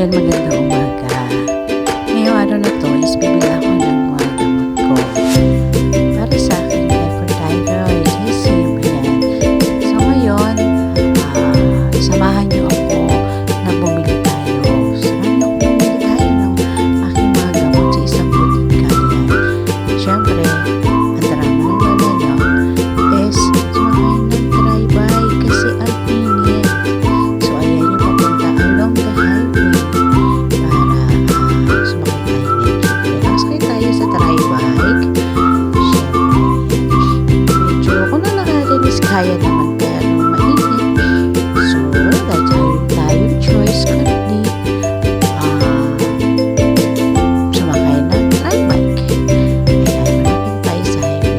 Ayan, magandang umaga. Ngayong araw na to is bibili ako ng mga gamot ko. Para sa akin, hyperthyroidism. Ayan. So ngayon, samahan niyo ako na bumili tayo. Samahan niyo ako bumili tayo ng aking mga gamot sa isang butika. Ayan. Siyempre, ang drama ng lola niyo is sumakay ng tri-bike kasi ang init. So ayan yung papunta along the highway para sumakay tayo ng jeep. Sumakay tayo sa tri-bike. Siyempre, medyo kung na nakarinis kaya naman pero mainit. So, tayong choice kundi sumakay ng tri-bike. Ayan, malapit tayo sa highway.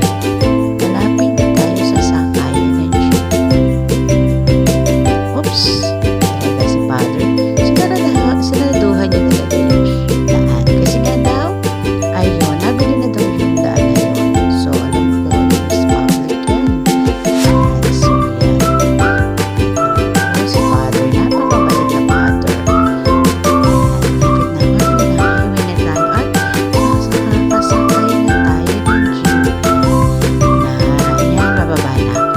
Malapit na tayo sa sakayan ng jeep. Oops! Talaga si Father. Siguraduhan niya talaga yung daan. Kasi nga daw, ayun, nabili na daw yung daan na yun. So, alam ko, yun is public yan. Ayan, so yan. Si Father, napakabait na Father. Ayan, lapit na highway na tayo. At nakasakay na tayo ng jeep. Ayan, bababa na ako.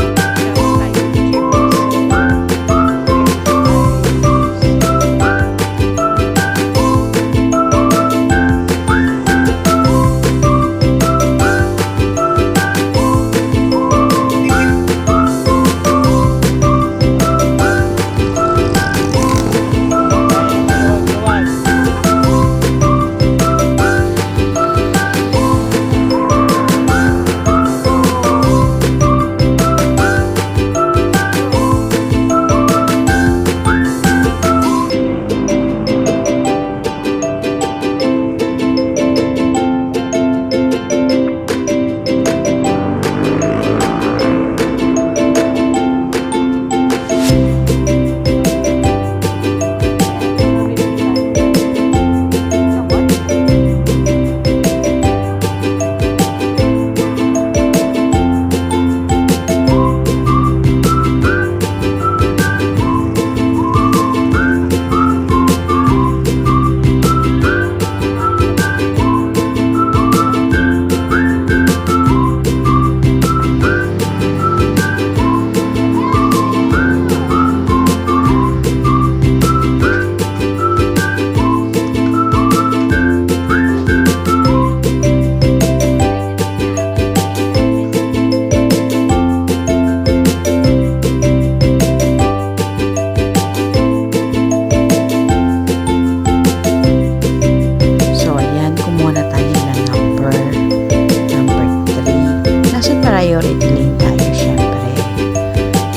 So, ayan, kumuha na tayo ng number 3. Nasa priority lane tayo, syempre.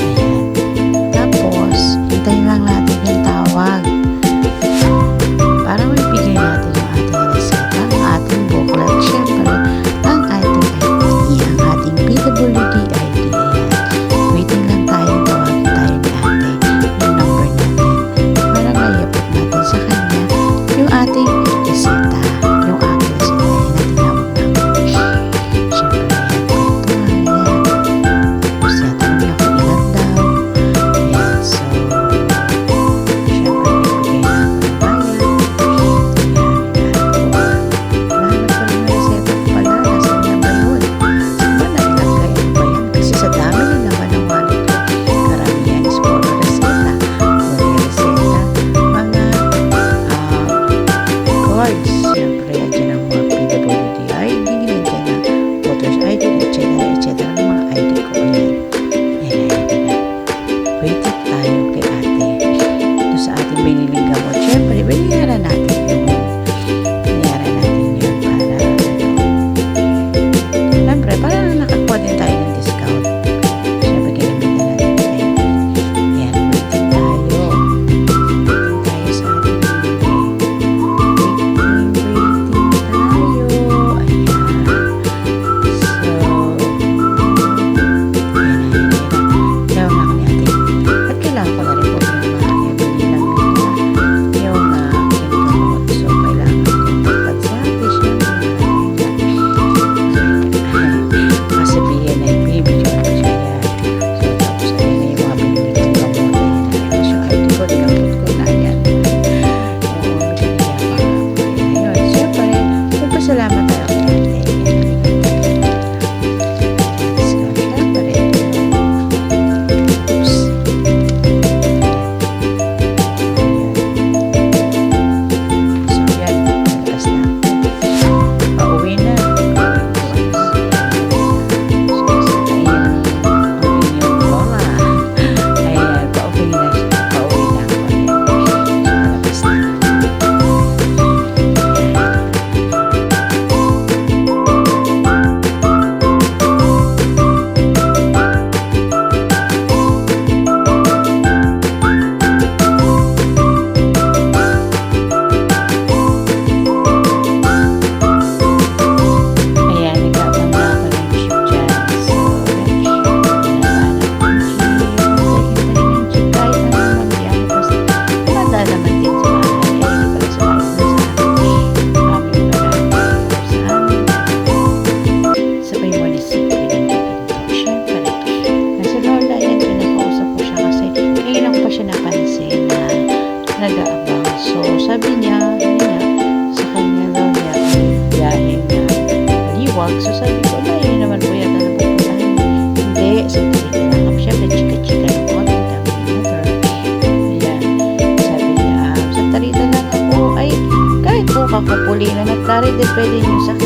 Ayan. Tapos, hintayin lang natin yung tawag. Para maibigay natin yung ating reseta, ang ating booklet, syempre, ang ating ID, ang ating PWD ID. Ayan. Waiting lang tayo, tawagin tayo ni ate, yung number natin. Para maiabot natin sa kanya yung ating reseta. Yung aking reseta, yan ang tinawag namin. Siyempre, ito, ayan. pwede yung sakit